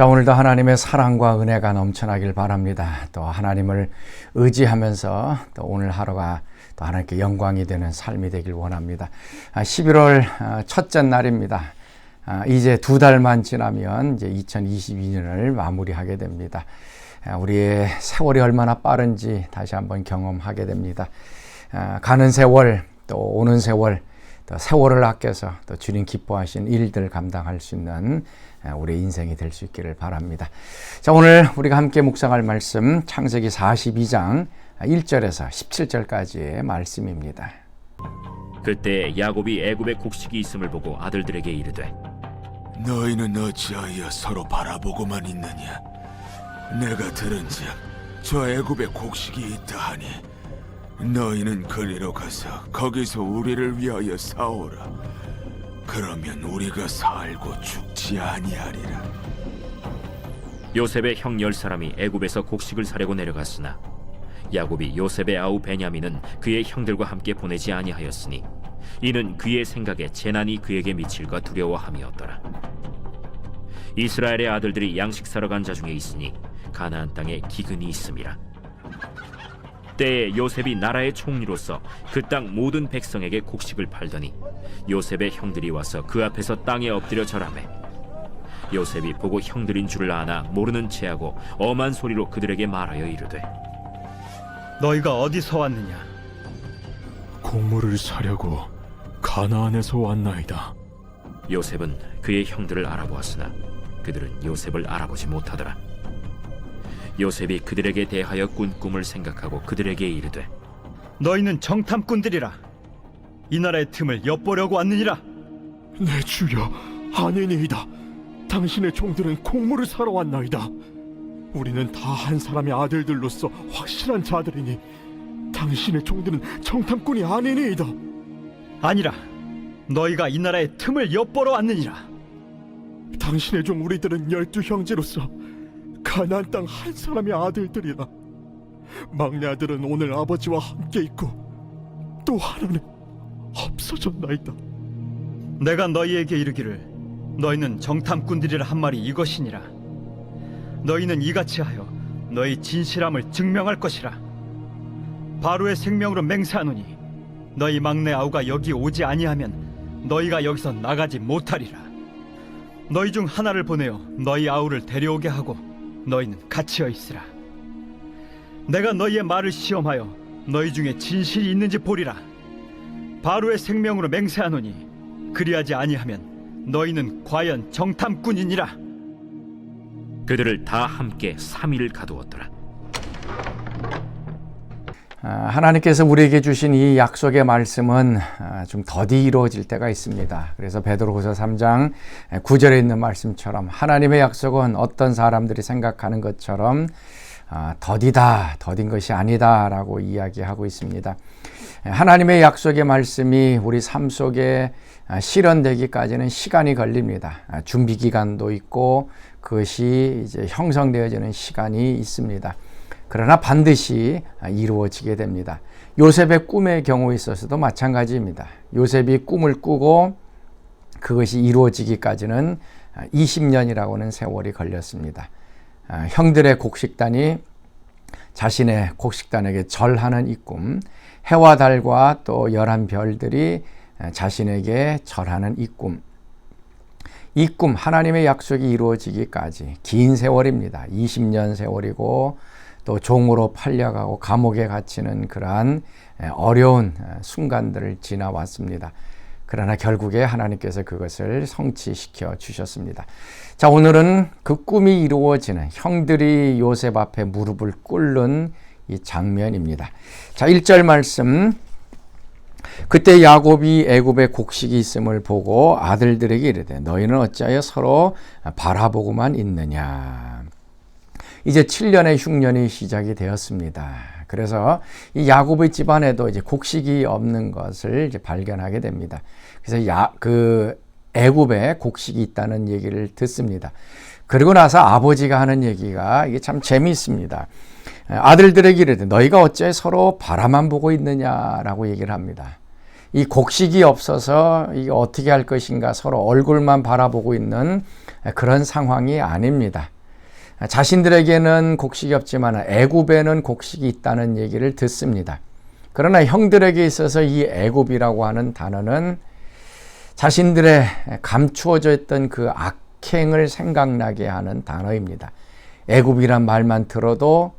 자, 오늘도 하나님의 사랑과 은혜가 넘쳐나길 바랍니다. 또 하나님을 의지하면서 또 오늘 하루가 또 하나님께 영광이 되는 삶이 되길 원합니다. 11월 첫째 날입니다. 이제 2달만 지나면 이제 2022년을 마무리하게 됩니다. 우리의 세월이 얼마나 빠른지 다시 한번 경험하게 됩니다. 가는 세월, 또 오는 세월, 또 세월을 아껴서 또 주님 기뻐하신 일들 감당할 수 있는 우리 인생이 될 수 있기를 바랍니다. 자, 오늘 우리가 함께 묵상할 말씀 창세기 42장 1절에서 17절까지의 말씀입니다. 그때 야곱이 애굽에 곡식이 있음을 보고 아들들에게 이르되 너희는 어찌하여 서로 바라보고만 있느냐? 내가 들은즉 저 애굽에 곡식이 있다 하니 너희는 그리로 가서 거기서 우리를 위하여 싸우라. 그러면 우리가 살고 죽지 아니하리라. 요셉의 형 10사람이 애굽에서 곡식을 사려고 내려갔으나 야곱이 요셉의 아우 베냐민은 그의 형들과 함께 보내지 아니하였으니 이는 그의 생각에 재난이 그에게 미칠까 두려워함이었더라. 이스라엘의 아들들이 양식 사러 간 자 중에 있으니 가나안 땅에 기근이 있음이라. 때에 요셉이 나라의 총리로서 그 땅 모든 백성에게 곡식을 팔더니 요셉의 형들이 와서 그 앞에서 땅에 엎드려 절하매 요셉이 보고 형들인 줄을 아나 모르는 체하고 엄한 소리로 그들에게 말하여 이르되 너희가 어디서 왔느냐? 곡물을 사려고 가나안에서 왔나이다. 요셉은 그의 형들을 알아보았으나 그들은 요셉을 알아보지 못하더라. 요셉이 그들에게 대하여 꾼 꿈을 생각하고 그들에게 이르되 너희는 정탐꾼들이라. 이 나라의 틈을 엿보려고 왔느니라. 내 주여, 아니니이다. 당신의 종들은 곡물을 사러 왔나이다. 우리는 다 한 사람의 아들들로서 확실한 자들이니 당신의 종들은 정탐꾼이 아니니이다. 아니라 너희가 이 나라의 틈을 엿보러 왔느니라. 당신의 종 우리들은 12 형제로서 가나안 땅 한 사람의 아들들이라. 막내 아들은 오늘 아버지와 함께 있고 또 하나는 없어졌나이다. 내가 너희에게 이르기를 너희는 정탐꾼들이라 한 말이 이것이니라. 너희는 이같이 하여 너희 진실함을 증명할 것이라. 바로의 생명으로 맹세하노니 너희 막내 아우가 여기 오지 아니하면 너희가 여기서 나가지 못하리라. 너희 중 하나를 보내어 너희 아우를 데려오게 하고 너희는 갇혀 있으라. 내가 너희의 말을 시험하여 너희 중에 진실이 있는지 보리라. 바로의 생명으로 맹세하노니 그리하지 아니하면 너희는 과연 정탐꾼이니라. 그들을 다 함께 3일을 가두었더라. 하나님께서 우리에게 주신 이 약속의 말씀은 좀 더디 이루어질 때가 있습니다. 그래서 베드로후서 3장 9절에 있는 말씀처럼 하나님의 약속은 어떤 사람들이 생각하는 것처럼 더딘 것이 아니다 라고 이야기하고 있습니다. 하나님의 약속의 말씀이 우리 삶 속에 실현되기까지는 시간이 걸립니다. 준비 기간도 있고 그것이 이제 형성되어지는 시간이 있습니다. 그러나 반드시 이루어지게 됩니다. 요셉의 꿈의 경우에 있어서도 마찬가지입니다. 요셉이 꿈을 꾸고 그것이 이루어지기까지는 20년이라고 하는 세월이 걸렸습니다. 형들의 곡식단이 자신의 곡식단에게 절하는 이 꿈, 해와 달과 또 11별들이 자신에게 절하는 이 꿈, 하나님의 약속이 이루어지기까지 긴 세월입니다. 20년 세월이고 또 종으로 팔려가고 감옥에 갇히는 그러한 어려운 순간들을 지나왔습니다. 그러나 결국에 하나님께서 그것을 성취시켜 주셨습니다. 자, 오늘은 그 꿈이 이루어지는 형들이 요셉 앞에 무릎을 꿇는 이 장면입니다. 자, 1절 말씀. 그때 야곱이 애굽에 곡식이 있음을 보고 아들들에게 이르되 너희는 어찌하여 서로 바라보고만 있느냐. 이제 7년의 흉년이 시작이 되었습니다. 그래서 이 야곱의 집안에도 이제 곡식이 없는 것을 이제 발견하게 됩니다. 그래서 애굽에 곡식이 있다는 얘기를 듣습니다. 그리고 나서 아버지가 하는 얘기가 이게 참 재미있습니다. 아들들에게 이르되 너희가 어째 서로 바라만 보고 있느냐라고 얘기를 합니다. 이 곡식이 없어서 이게 어떻게 할 것인가 서로 얼굴만 바라보고 있는 그런 상황이 아닙니다. 자신들에게는 곡식이 없지만 애굽에는 곡식이 있다는 얘기를 듣습니다. 그러나 형들에게 있어서 이 애굽이라고 하는 단어는 자신들의 감추어져 있던 그 악행을 생각나게 하는 단어입니다. 애굽이란 말만 들어도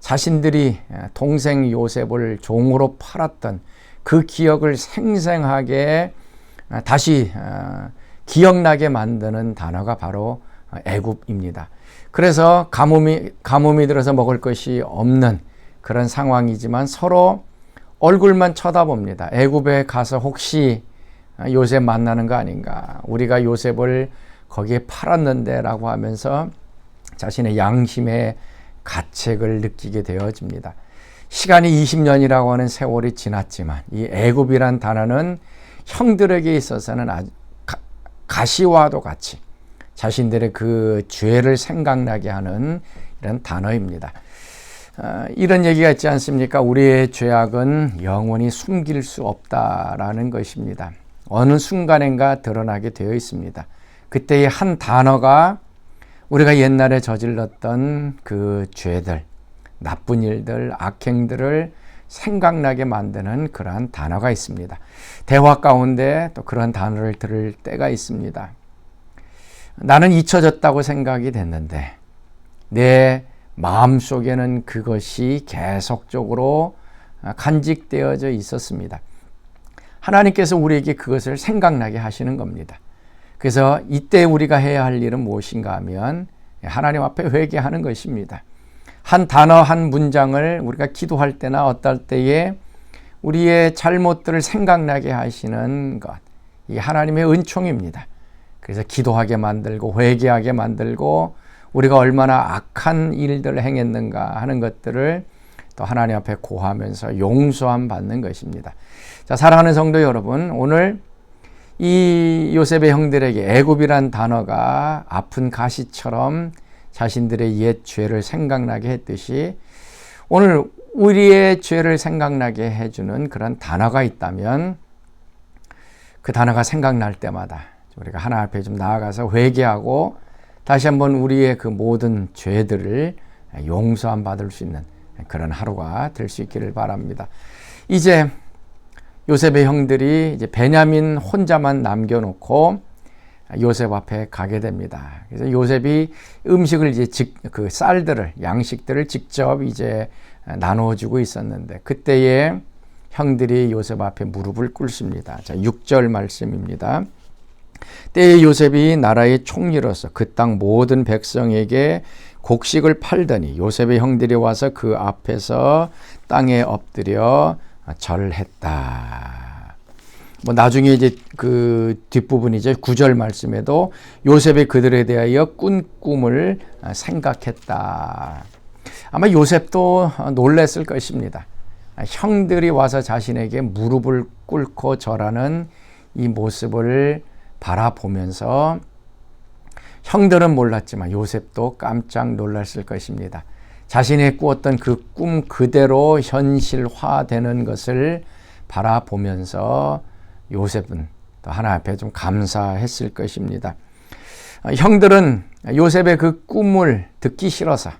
자신들이 동생 요셉을 종으로 팔았던 그 기억을 생생하게 다시 기억나게 만드는 단어가 바로 애굽입니다. 그래서 가뭄이 들어서 먹을 것이 없는 그런 상황이지만 서로 얼굴만 쳐다봅니다. 애굽에 가서 혹시 요셉 만나는 거 아닌가? 우리가 요셉을 거기에 팔았는데 라고 하면서 자신의 양심의 가책을 느끼게 되어집니다. 시간이 20년이라고 하는 세월이 지났지만 이 애굽이란 단어는 형들에게 있어서는 아주 가시와도 같이 자신들의 그 죄를 생각나게 하는 이런 단어입니다. 이런 얘기가 있지 않습니까? 우리의 죄악은 영원히 숨길 수 없다라는 것입니다. 어느 순간인가 드러나게 되어 있습니다. 그때의 한 단어가 우리가 옛날에 저질렀던 그 죄들, 나쁜 일들, 악행들을 생각나게 만드는 그러한 단어가 있습니다. 대화 가운데 또 그런 단어를 들을 때가 있습니다. 나는 잊혀졌다고 생각이 됐는데 내 마음속에는 그것이 계속적으로 간직되어져 있었습니다. 하나님께서 우리에게 그것을 생각나게 하시는 겁니다. 그래서 이때 우리가 해야 할 일은 무엇인가 하면 하나님 앞에 회개하는 것입니다. 한 단어 한 문장을 우리가 기도할 때나 어떨 때에 우리의 잘못들을 생각나게 하시는 것, 이 하나님의 은총입니다. 그래서 기도하게 만들고 회개하게 만들고 우리가 얼마나 악한 일들을 행했는가 하는 것들을 또 하나님 앞에 고하면서 용서함 받는 것입니다. 자, 사랑하는 성도 여러분, 오늘 이 요셉의 형들에게 애굽이란 단어가 아픈 가시처럼 자신들의 옛 죄를 생각나게 했듯이 오늘 우리의 죄를 생각나게 해주는 그런 단어가 있다면 그 단어가 생각날 때마다 우리가 하나님 앞에 좀 나아가서 회개하고 다시 한번 우리의 그 모든 죄들을 용서함 받을 수 있는 그런 하루가 될 수 있기를 바랍니다. 이제 요셉의 형들이 이제 베냐민 혼자만 남겨놓고 요셉 앞에 가게 됩니다. 그래서 요셉이 음식을 이제 그 쌀들을 양식들을 직접 이제 나눠주고 있었는데 그때에 형들이 요셉 앞에 무릎을 꿇습니다. 자, 6절 말씀입니다. 때에 요셉이 나라의 총리로서 그 땅 모든 백성에게 곡식을 팔더니 요셉의 형들이 와서 그 앞에서 땅에 엎드려 절했다. 뭐 나중에 이제 그 뒷부분이죠. 9절 말씀에도 요셉이 그들에 대하여 꾼 꿈을 생각했다. 아마 요셉도 놀랐을 것입니다. 형들이 와서 자신에게 무릎을 꿇고 절하는 이 모습을 바라보면서 형들은 몰랐지만 요셉도 깜짝 놀랐을 것입니다. 자신이 꾸었던 그 꿈 그대로 현실화되는 것을 바라보면서 요셉은 또 하나님 앞에 좀 감사했을 것입니다. 형들은 요셉의 그 꿈을 듣기 싫어서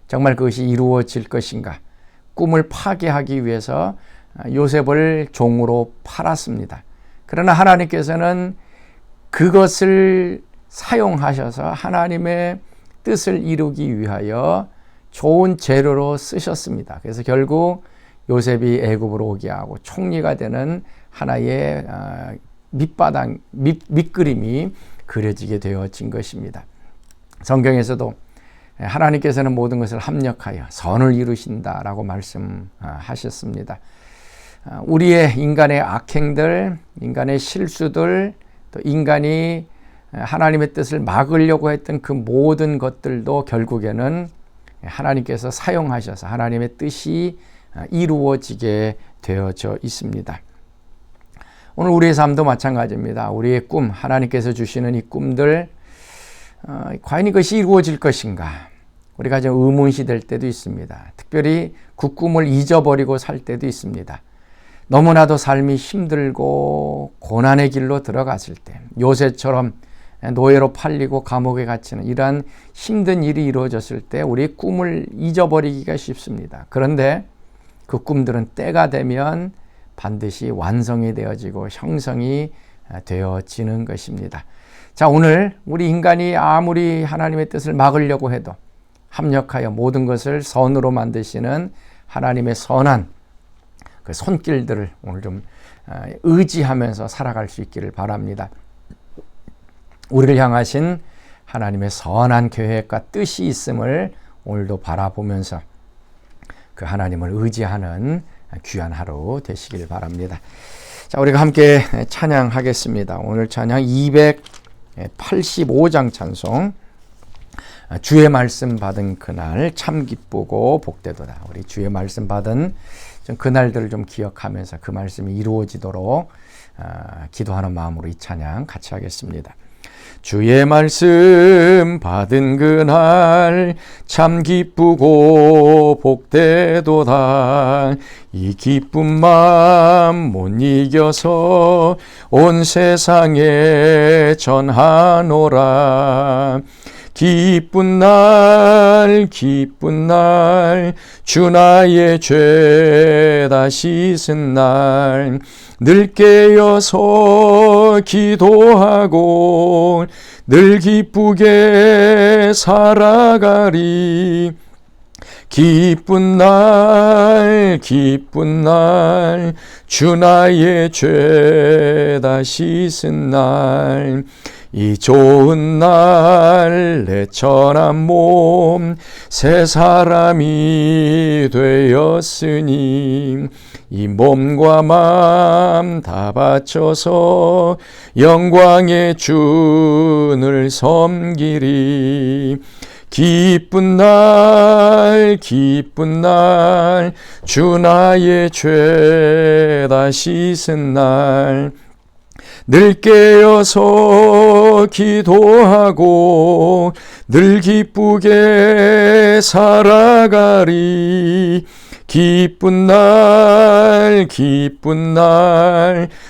정말 그것이 이루어질 것인가 꿈을 파괴하기 위해서 요셉을 종으로 팔았습니다. 그러나 하나님께서는 그것을 사용하셔서 하나님의 뜻을 이루기 위하여 좋은 재료로 쓰셨습니다. 그래서 결국 요셉이 애굽으로 오게 하고 총리가 되는 하나의 밑그림이 그려지게 되어진 것입니다. 성경에서도 하나님께서는 모든 것을 합력하여 선을 이루신다라고 말씀하셨습니다. 우리의 인간의 악행들, 인간의 실수들, 또 인간이 하나님의 뜻을 막으려고 했던 그 모든 것들도 결국에는 하나님께서 사용하셔서 하나님의 뜻이 이루어지게 되어져 있습니다. 오늘 우리의 삶도 마찬가지입니다. 우리의 꿈, 하나님께서 주시는 이 꿈들 과연 이것이 이루어질 것인가? 우리가 좀 의문시 될 때도 있습니다. 특별히 그 꿈을 잊어버리고 살 때도 있습니다. 너무나도 삶이 힘들고 고난의 길로 들어갔을 때, 요새처럼 노예로 팔리고 감옥에 갇히는 이러한 힘든 일이 이루어졌을 때 우리의 꿈을 잊어버리기가 쉽습니다. 그런데 그 꿈들은 때가 되면 반드시 완성이 되어지고 형성이 되어지는 것입니다. 자, 오늘 우리 인간이 아무리 하나님의 뜻을 막으려고 해도 합력하여 모든 것을 선으로 만드시는 하나님의 선한 그 손길들을 오늘 좀 의지하면서 살아갈 수 있기를 바랍니다. 우리를 향하신 하나님의 선한 계획과 뜻이 있음을 오늘도 바라보면서 그 하나님을 의지하는 귀한 하루 되시길 바랍니다. 자, 우리가 함께 찬양하겠습니다. 오늘 찬양 285장 찬송, 주의 말씀 받은 그날 참 기쁘고 복되도다. 우리 주의 말씀 받은 그날들을 좀 기억하면서 그 말씀이 이루어지도록 기도하는 마음으로 이 찬양 같이 하겠습니다. 주의 말씀 받은 그날 참 기쁘고 복되도다. 이 기쁜 마음 못 이겨서 온 세상에 전하노라. 기쁜 날 주 나의 죄 다 씻은 날 늘 깨어서 기도하고 늘 기쁘게 살아가리. 기쁜 날 주 나의 죄 다 씻은 날 이 좋은 날 내 천한 몸 새 사람이 되었으니 이 몸과 마음 다 바쳐서 영광의 주를 섬기리. 기쁜 날 주 나의 죄 다 씻은 날 늘 깨어서 기도하고 늘 기쁘게 살아가리. 기쁜 날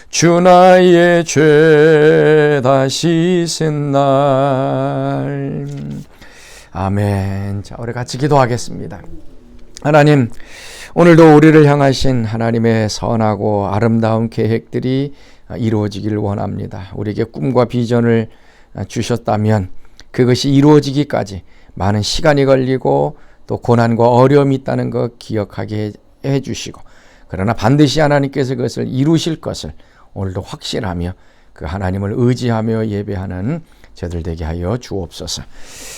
주 나의 죄 다 씻은 날. 아멘. 자, 우리 같이 기도하겠습니다. 하나님, 오늘도 우리를 향하신 하나님의 선하고 아름다운 계획들이 이루어지기를 원합니다. 우리에게 꿈과 비전을 주셨다면 그것이 이루어지기까지 많은 시간이 걸리고 또 고난과 어려움이 있다는 것 기억하게 해주시고, 그러나 반드시 하나님께서 그것을 이루실 것을 오늘도 확신하며 그 하나님을 의지하며 예배하는 저들 되게 하여 주옵소서.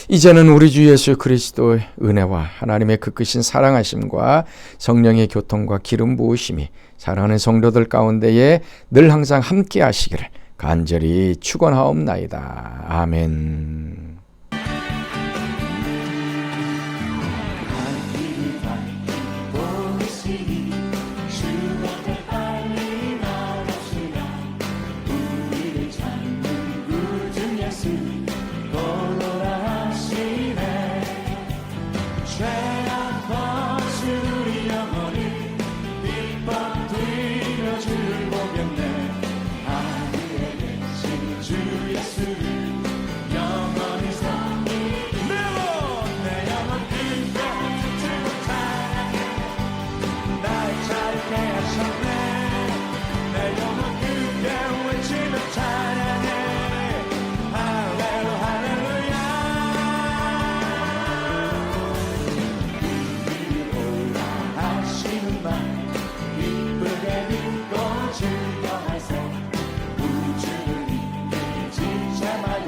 이제는 우리 주 예수 그리스도의 은혜와 하나님의 그 크신 사랑하심과 성령의 교통과 기름 부으심이 사랑하는 성도들 가운데에 늘 항상 함께 하시기를 간절히 축원하옵나이다. 아멘. 즐겨하세 우주를 이끌 지체만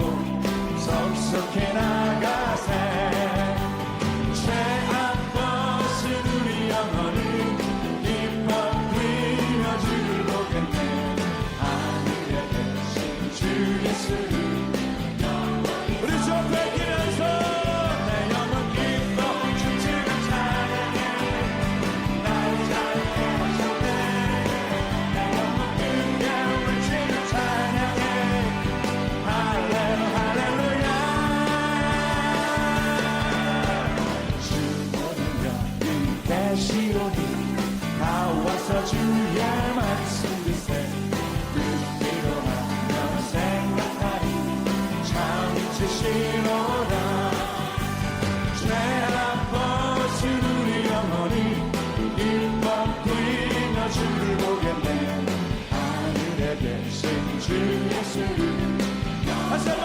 다시 한번